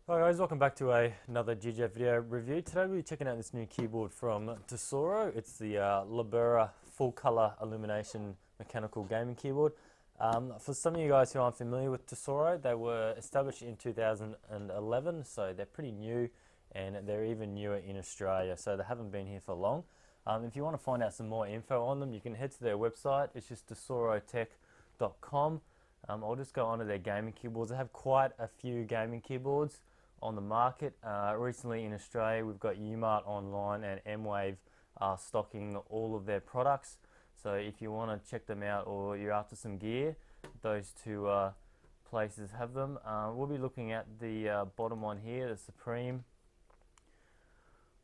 Hi guys, welcome back to another GGF video review. Today we'll be checking out this new keyboard from Tesoro. It's the Lobera full color illumination mechanical gaming keyboard. For some of you guys who aren't familiar with Tesoro, they were established in 2011, so they're pretty new and they're even newer in Australia, so they haven't been here for long. If you want to find out some more info on them, you can head to their website. It's just tesorotech.com. I'll just go onto their gaming keyboards. They have quite a few gaming keyboards on the market. Recently in Australia, we've got Umart Online and M-Wave stocking all of their products. So if you want to check them out or you're after some gear, those two places have them. We'll be looking at the bottom one here, the Supreme.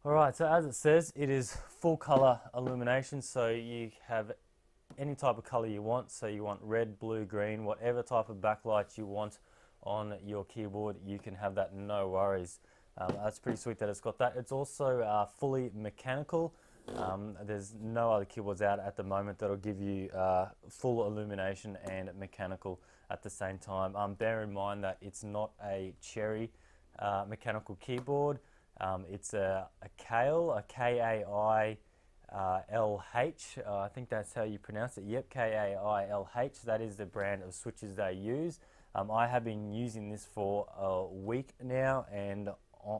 Alright, so as it says, it is full color illumination, so you have any type of color you want. So you want red, blue, green, whatever type of backlight you want on your keyboard, you can have that, no worries. That's pretty sweet that it's got that. It's also fully mechanical. There's no other keyboards out at the moment that'll give you full illumination and mechanical at the same time. Bear in mind that it's not a cherry mechanical keyboard. It's a Kailh, a K-A-I-L-H. I think that's how you pronounce it. Yep, K-A-I-L-H. That is the brand of switches they use. I have been using this for a week now, and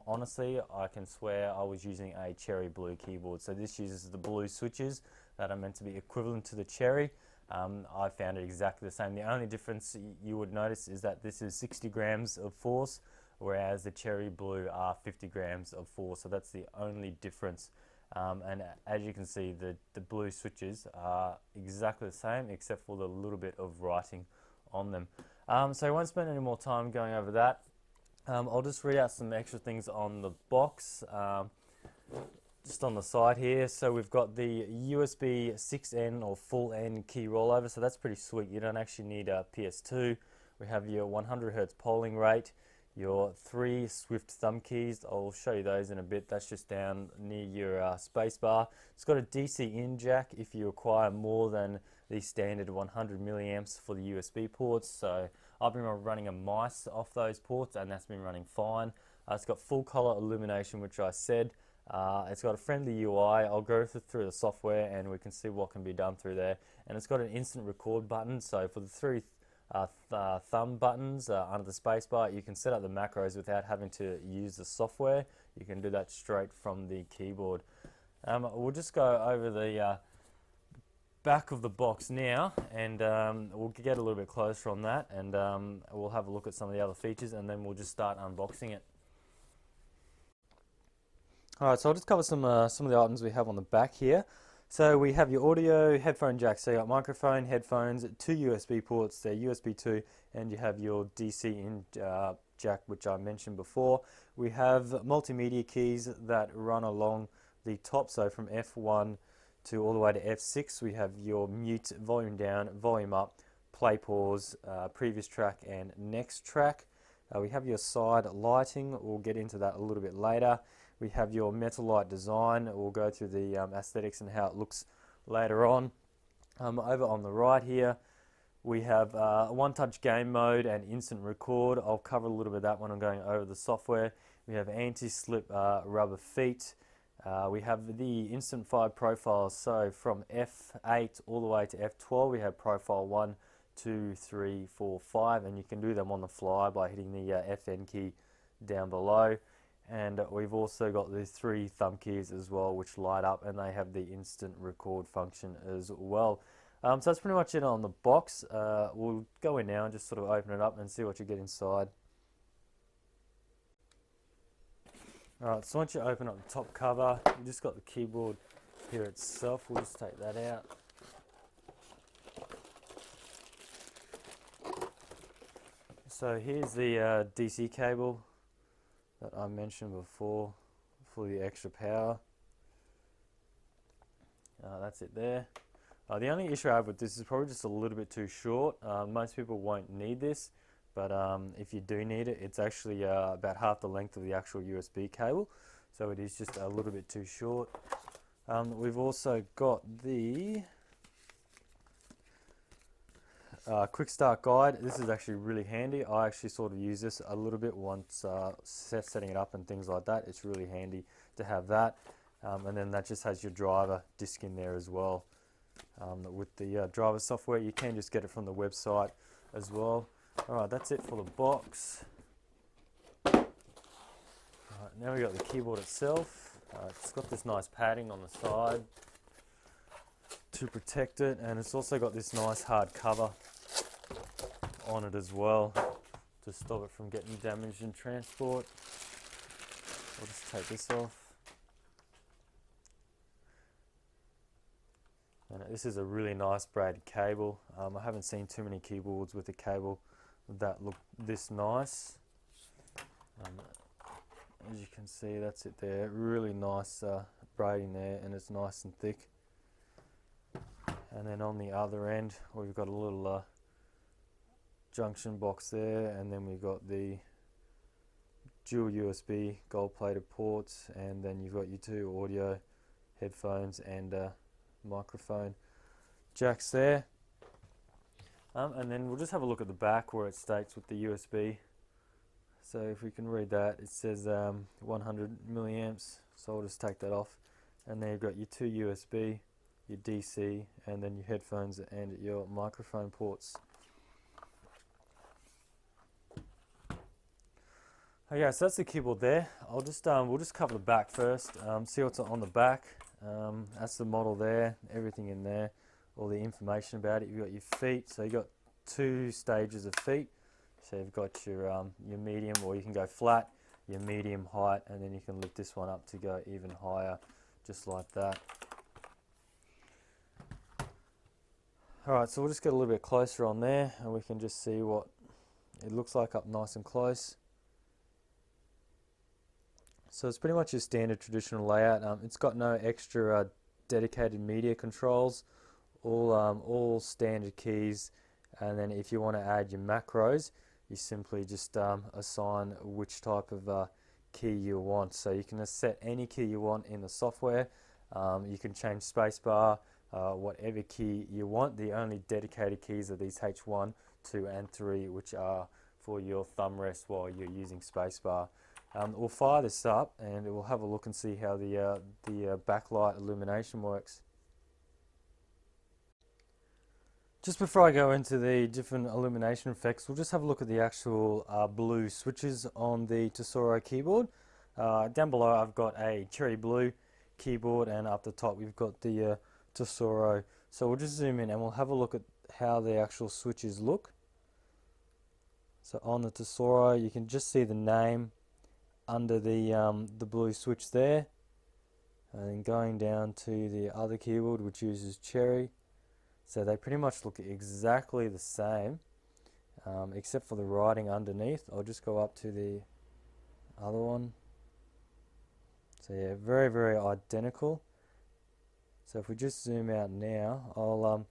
honestly, I can swear I was using a cherry blue keyboard. So this uses the blue switches that are meant to be equivalent to the cherry. I found it exactly the same. The only difference you would notice is that this is 60 grams of force, whereas the cherry blue are 50 grams of force. So that's the only difference. And as you can see, the blue switches are exactly the same, except for the little bit of writing on them. So I won't spend any more time going over that. I'll just read out some extra things on the box, just on the side here. So we've got the USB 6N or full N key rollover, so that's pretty sweet. You don't actually need a PS2. We have your 100 Hz polling rate, your 3 Swift thumb keys. I'll show you those in a bit. That's just down near your space bar. It's got a DC in jack if you require more than the standard 100 milliamps for the USB ports. So I've been running a mice off those ports and that's been running fine. It's got full color illumination, which I said. It's got a friendly UI. I'll go through the software and we can see what can be done through there. And it's got an instant record button. So for the 3 thumb buttons under the spacebar, you can set up the macros without having to use the software. You can do that straight from the keyboard. We'll just go over the back of the box now, and we'll get a little bit closer on that, and we'll have a look at some of the other features, and then we'll just start unboxing it. Alright, so I'll just cover some of the items we have on the back here. So we have your audio headphone jack. So you got microphone, headphones, 2 USB ports, they're USB 2, and you have your DC in jack, which I mentioned before. We have multimedia keys that run along the top, so from F1 to all the way to F6. We have your mute, volume down, volume up, play, pause, previous track and next track. We have your side lighting. We'll get into that a little bit later. We have your metal light design. We'll go through the aesthetics and how it looks later on. Over on the right here, we have one-touch game mode and instant record. I'll cover a little bit of that when I'm going over the software. We have anti-slip rubber feet. We have the Instant 5 profiles, so from F8 all the way to F12 we have profile 1, 2, 3, 4, 5, and you can do them on the fly by hitting the FN key down below. And we've also got the 3 thumb keys as well, which light up, and they have the instant record function as well. So that's pretty much it on the box. We'll go in now and just sort of open it up and see what you get inside. Alright, so once you open up the top cover, you just got the keyboard here itself. We'll just take that out. So here's the DC cable that I mentioned before for the extra power. That's it there. The only issue I have with this is probably just a little bit too short. Most people won't need this, but if you do need it, it's actually about half the length of the actual USB cable, so it is just a little bit too short. We've also got the quick start guide. This is actually really handy. I actually sort of use this a little bit once setting it up and things like that. It's really handy to have that. And then that just has your driver disc in there as well. With the driver software, you can just get it from the website as well. Alright, that's it for the box. Alright, now we got the keyboard itself. It's got this nice padding on the side to protect it, and it's also got this nice hard cover on it as well to stop it from getting damaged in transport. I'll just take this off. And this is a really nice braided cable. I haven't seen too many keyboards with a cable that look this nice. As you can see, that's it there. Really nice braiding there, and it's nice and thick. And then on the other end, we've got a little junction box there, and then we've got the dual USB gold-plated ports, and then you've got your two audio headphones and microphone jacks there. And then we'll just have a look at the back where it states with the USB. So if we can read that, it says 100 milliamps, so I'll just take that off. And then you've got your two USB, your DC, and then your headphones and your microphone ports. Okay, so that's the keyboard there. I'll just we'll just cover the back first. See what's on the back. That's the model there. Everything in there. All the information about it. You've got your feet. So you've got two stages of feet. So you've got your medium, or you can go flat, your medium height, and then you can lift this one up to go even higher, just like that. Alright, so we'll just get a little bit closer on there, and we can just see what it looks like up nice and close. So it's pretty much a standard traditional layout. It's got no extra dedicated media controls, all standard keys, and then if you want to add your macros, you simply just assign which type of key you want. So you can set any key you want in the software. You can change spacebar, whatever key you want. The only dedicated keys are these H1, 2 and 3, which are for your thumb rest while you're using spacebar. We'll fire this up and we'll have a look and see how the backlight illumination works. Just before I go into the different illumination effects, we'll just have a look at the actual blue switches on the Tesoro keyboard. Down below I've got a cherry blue keyboard, and up the top we've got the Tesoro. So we'll just zoom in and we'll have a look at how the actual switches look. So on the Tesoro you can just see the name under the blue switch there, and then going down to the other keyboard which uses cherry. So they pretty much look exactly the same, except for the writing underneath. I'll just go up to the other one. So yeah, very, very identical. So if we just zoom out now, I'll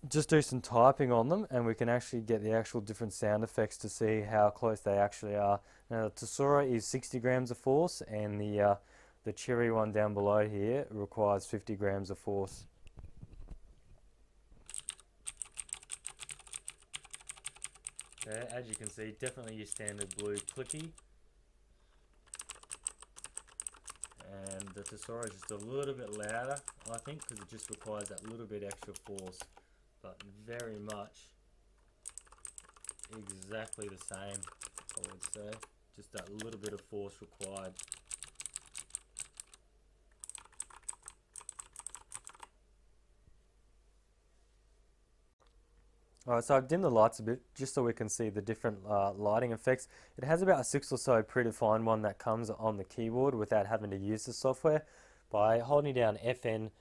just do some typing on them, and we can actually get the actual different sound effects to see how close they actually are. Now the Tesoro is 60 grams of force, and the cherry one down below here requires 50 grams of force. There, as you can see, definitely your standard blue clicky. And the Tesoro is just a little bit louder, I think, because it just requires that little bit extra force. But very much exactly the same, I would say. Just that little bit of force required. Alright, so I've dimmed the lights a bit just so we can see the different lighting effects. It has about 6 or so predefined one that comes on the keyboard without having to use the software. By holding down FN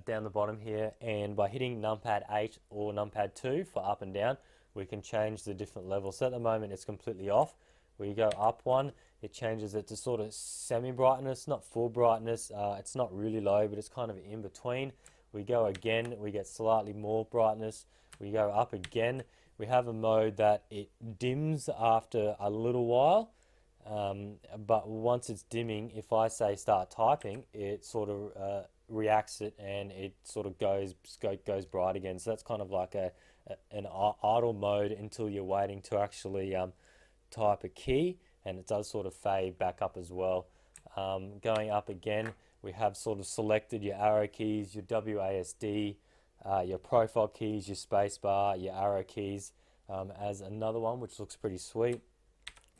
down the bottom here, and by hitting numpad 8 or numpad 2 for up and down, we can change the different levels. So at the moment it's completely off. We go up one, it changes it to sort of semi-brightness, not full brightness. It's not really low, but it's kind of in between. We go again, we get slightly more brightness. We go up again. We have a mode that it dims after a little while, but once it's dimming, if I say start typing, it sort of reacts it and it sort of goes bright again. So that's kind of like an idle mode until you're waiting to actually type a key, and it does sort of fade back up as well. Going up again, we have sort of selected your arrow keys, your WASD, your profile keys, your space bar, your arrow keys as another one, which looks pretty sweet.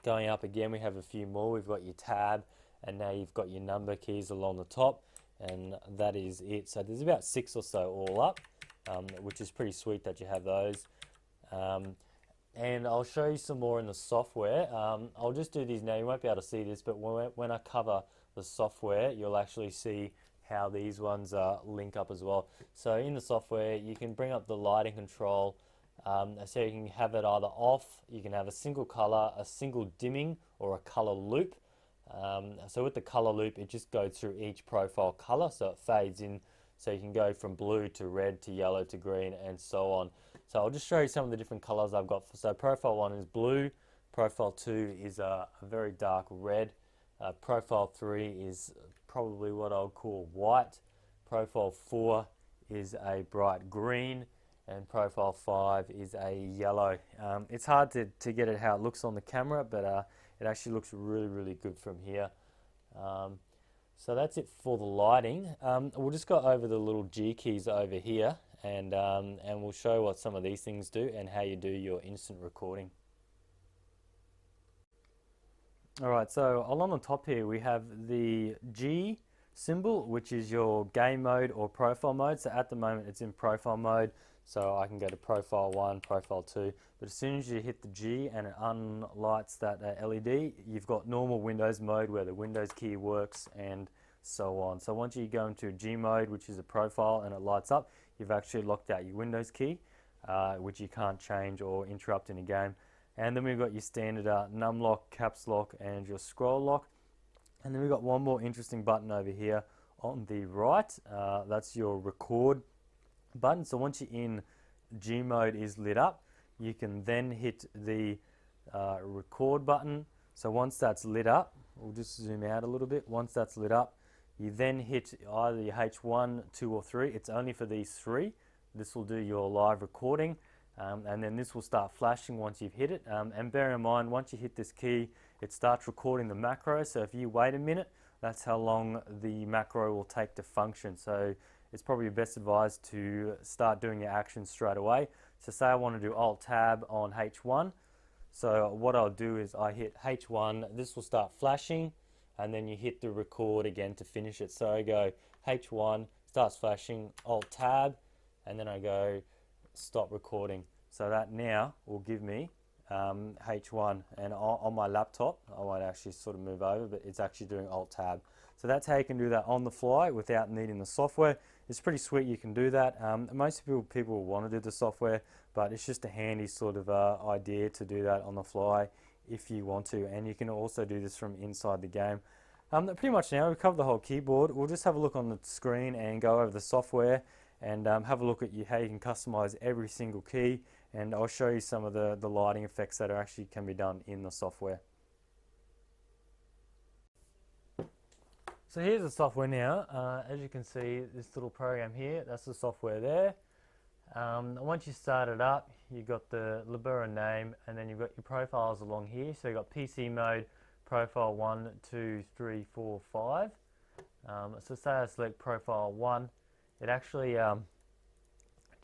Going up again, we have a few more. We've got your tab, and now you've got your number keys along the top, and that is it. So there's about 6 or so all up, which is pretty sweet that you have those. And I'll show you some more in the software. I'll just do these now. You won't be able to see this, but when I cover the software, you'll actually see how these ones link up as well. So in the software, you can bring up the lighting control. So you can have it either off, you can have a single color, a single dimming, or a color loop. So with the color loop, it just goes through each profile color, so it fades in. So you can go from blue to red to yellow to green and so on. So I'll just show you some of the different colors I've got. So profile 1 is blue, profile 2 is a very dark red, profile 3 is probably what I'll call white, profile 4 is a bright green, and profile 5 is a yellow. It's hard to get it how it looks on the camera, but it actually looks really good from here. So that's it for the lighting. We'll just go over the little G keys over here, and we'll show what some of these things do and how you do your instant recording. Alright, so along the top here we have the G symbol, which is your game mode or profile mode. So at the moment it's in profile mode, so I can go to profile 1, profile 2, but as soon as you hit the G and it unlights that LED, you've got normal Windows mode where the Windows key works and so on. So once you go into G mode, which is a profile, and it lights up, you've actually locked out your Windows key, which you can't change or interrupt in a game. And then we've got your standard num lock, caps lock, and your scroll lock. And then we've got one more interesting button over here on the right. That's your record button. So once you're in G mode is lit up, you can then hit the record button. So once that's lit up, we'll just zoom out a little bit. Once that's lit up, you then hit either your H1, 2 or 3. It's only for these 3. This will do your live recording, and then this will start flashing once you've hit it. And bear in mind, once you hit this key, it starts recording the macro. So if you wait a minute, that's how long the macro will take to function. So it's probably best advised to start doing your actions straight away. So say I want to do Alt-Tab on H1. So what I'll do is I hit H1, this will start flashing, and then you hit the record again to finish it. So I go H1, starts flashing, Alt-Tab, and then I go stop recording. So that now will give me H1, and on my laptop, I won't actually sort of move over, but it's actually doing Alt-Tab. So that's how you can do that on the fly without needing the software. It's pretty sweet you can do that. Most people will want to do the software, but it's just a handy sort of idea to do that on the fly if you want to. And you can also do this from inside the game. Pretty much now we've covered the whole keyboard. We'll just have a look on the screen and go over the software and have a look at how you can customize every single key, and I'll show you some of the lighting effects that actually can be done in the software. So here's the software now. As you can see, this little program here, that's the software there. Once you start it up, you've got the Lobera name, and then you've got your profiles along here. So you've got PC mode, profile 1, 2, 3, 4, 5. So say I select profile 1, it actually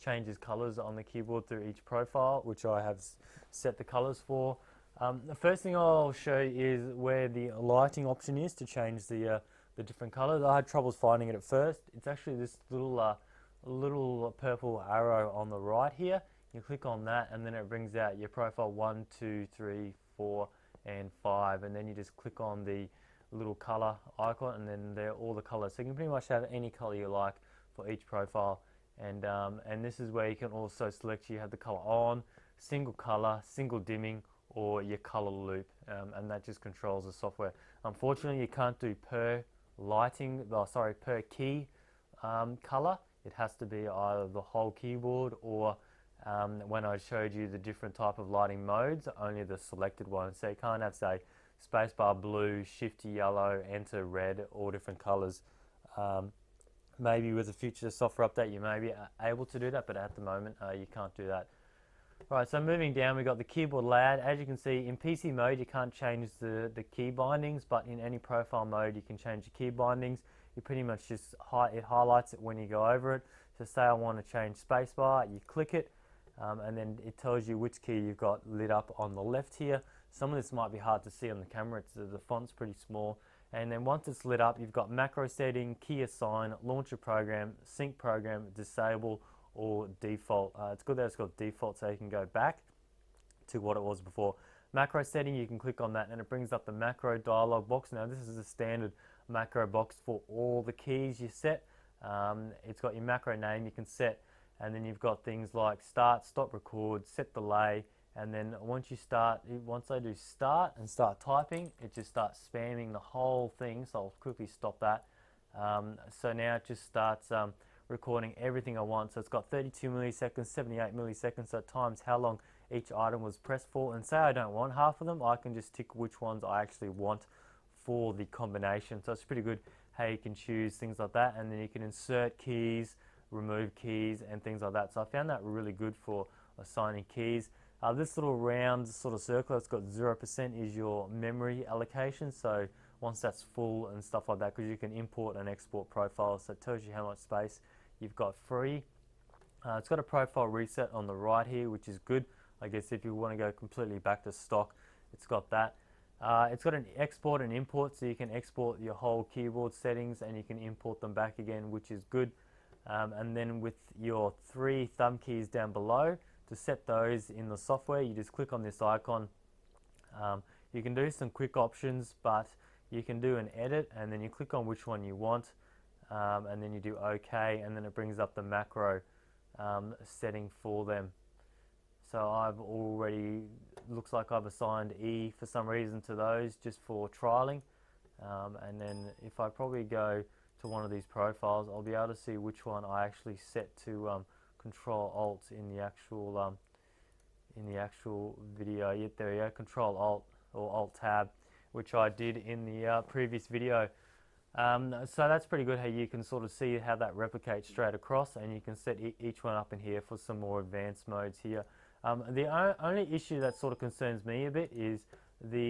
changes colors on the keyboard through each profile, which I have set the colors for. The first thing I'll show you is where the lighting option is to change the different colors. I had troubles finding it at first. It's actually this little purple arrow on the right here. You click on that, and then it brings out your profile 1, 2, 3, 4, and 5, and then you just click on the little color icon, and then they're all the colors. So you can pretty much have any color you like for each profile, and this is where you can also select you have the color on, single color, single dimming, or your color loop, and that just controls the software. Unfortunately, you can't do per key color. It has to be either the whole keyboard or when I showed you the different type of lighting modes, only the selected ones. So you can't have, say, spacebar blue, shift to yellow, enter red, all different colors. Maybe with a future software update you may be able to do that, but at the moment you can't do that. Right, so moving down, we've got the keyboard layout. As you can see, in PC mode you can't change the key bindings, but in any profile mode you can change the key bindings. You pretty much just it highlights it when you go over it. So say I want to change spacebar, you click it, and then it tells you which key you've got lit up on the left here. Some of this might be hard to see on the camera, the font's pretty small. And then once it's lit up, you've got macro setting, key assign, launcher program, sync program, disable, or default. It's good that it's got default so you can go back to what it was before. Macro setting, you can click on that and it brings up the macro dialog box. Now this is a standard macro box for all the keys you set. It's got your macro name you can set, and then you've got things like start, stop record, set delay, and then once I do start and start typing, it just starts spamming the whole thing, so I'll quickly stop that. So now it just starts recording everything I want. So it's got 32 milliseconds, 78 milliseconds, so it times how long each item was pressed for. And say I don't want half of them, I can just tick which ones I actually want for the combination. So it's pretty good how you can choose things like that, and then you can insert keys, remove keys, and things like that. So I found that really good for assigning keys. This little round sort of circle that's got 0% is your memory allocation. So once that's full and stuff like that, because you can import and export profiles, so it tells you how much space you've got free. It's got a profile reset on the right here, which is good. I guess if you want to go completely back to stock, it's got that. It's got an export and import, so you can export your whole keyboard settings and you can import them back again, which is good. And then with your 3 thumb keys down below, to set those in the software, you just click on this icon. You can do some quick options, but you can do an edit and then you click on which one you want, and then you do OK, and then it brings up the macro setting for them. So I've already, looks like I've assigned E for some reason to those just for trialing. And then if I probably go to one of these profiles, I'll be able to see which one I actually set to Control Alt in the actual video. Yeah, there you go, Control Alt or Alt Tab, which I did in the previous video. So that's pretty good how you can sort of see how that replicates straight across, and you can set each one up in here for some more advanced modes here. The only issue that sort of concerns me a bit is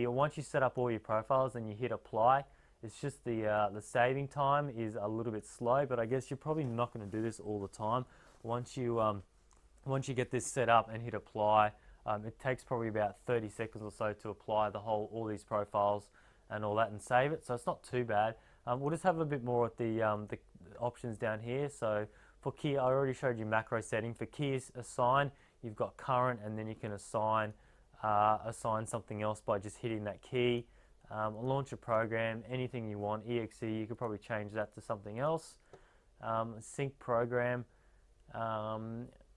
once you set up all your profiles and you hit apply, it's just the saving time is a little bit slow, but I guess you're probably not going to do this all the time. Once you get this set up and hit apply, it takes probably about 30 seconds or so to apply all these profiles and all that and save it, so it's not too bad. We'll just have a bit more at the options down here. So for key, I already showed you macro setting. For keys assign, you've got current, and then you can assign something else by just hitting that key. Launch a program, anything you want. EXE, you could probably change that to something else. Sync program,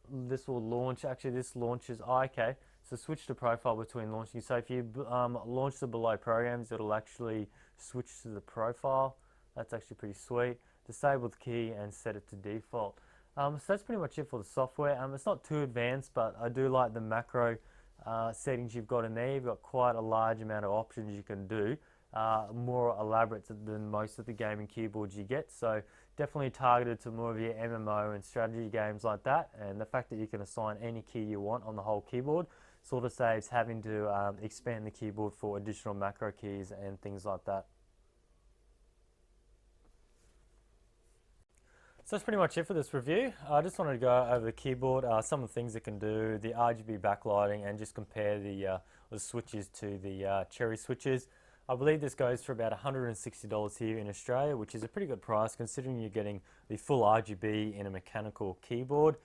this will launch, actually this launches, okay, so switch the profile between launching. So if you launch the below programs, it'll actually switch to the profile. That's actually pretty sweet. Disable the key and set it to default. So that's pretty much it for the software. It's not too advanced, but I do like the macro settings you've got in there. You've got quite a large amount of options you can do, more elaborate than most of the gaming keyboards you get. So definitely targeted to more of your MMO and strategy games like that. And the fact that you can assign any key you want on the whole keyboard sort of saves having to expand the keyboard for additional macro keys and things like that. So that's pretty much it for this review. I just wanted to go over the keyboard, some of the things it can do, the RGB backlighting, and just compare the switches to the cherry switches. I believe this goes for about $160 here in Australia, which is a pretty good price considering you're getting the full RGB in a mechanical keyboard.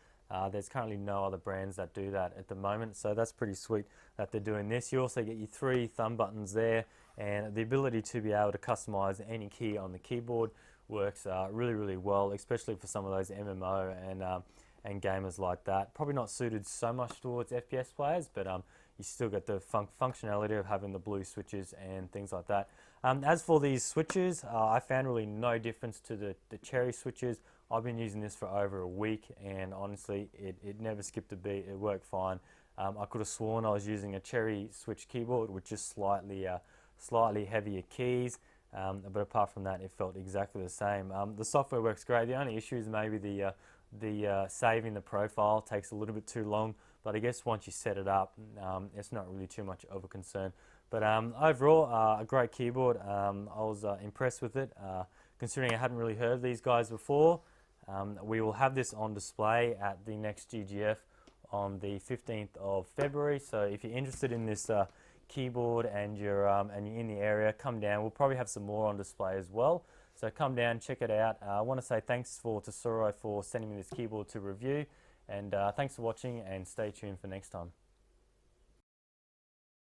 There's currently no other brands that do that at the moment, so that's pretty sweet that they're doing this. You also get your 3 thumb buttons there, and the ability to be able to customize any key on the keyboard works really well, especially for some of those MMO and gamers like that. Probably not suited so much towards FPS players, but you still get the functionality of having the blue switches and things like that. As for these switches, I found really no difference to the cherry switches. I've been using this for over a week, and honestly it never skipped a beat. It worked fine. I could have sworn I was using a cherry switch keyboard with just slightly heavier keys. but apart from that, it felt exactly the same. The software works great. The only issue is maybe the saving the profile takes a little bit too long, but I guess once you set it up, it's not really too much of a concern. But overall, a great keyboard. I was impressed with it, considering I hadn't really heard of these guys before. We will have this on display at the next GGF on the 15th of February. So if you're interested in this keyboard and you're in the area, come down. We'll probably have some more on display as well. So come down, check it out. I want to say thanks for Tesoro for sending me this keyboard to review, and thanks for watching, and stay tuned for next time.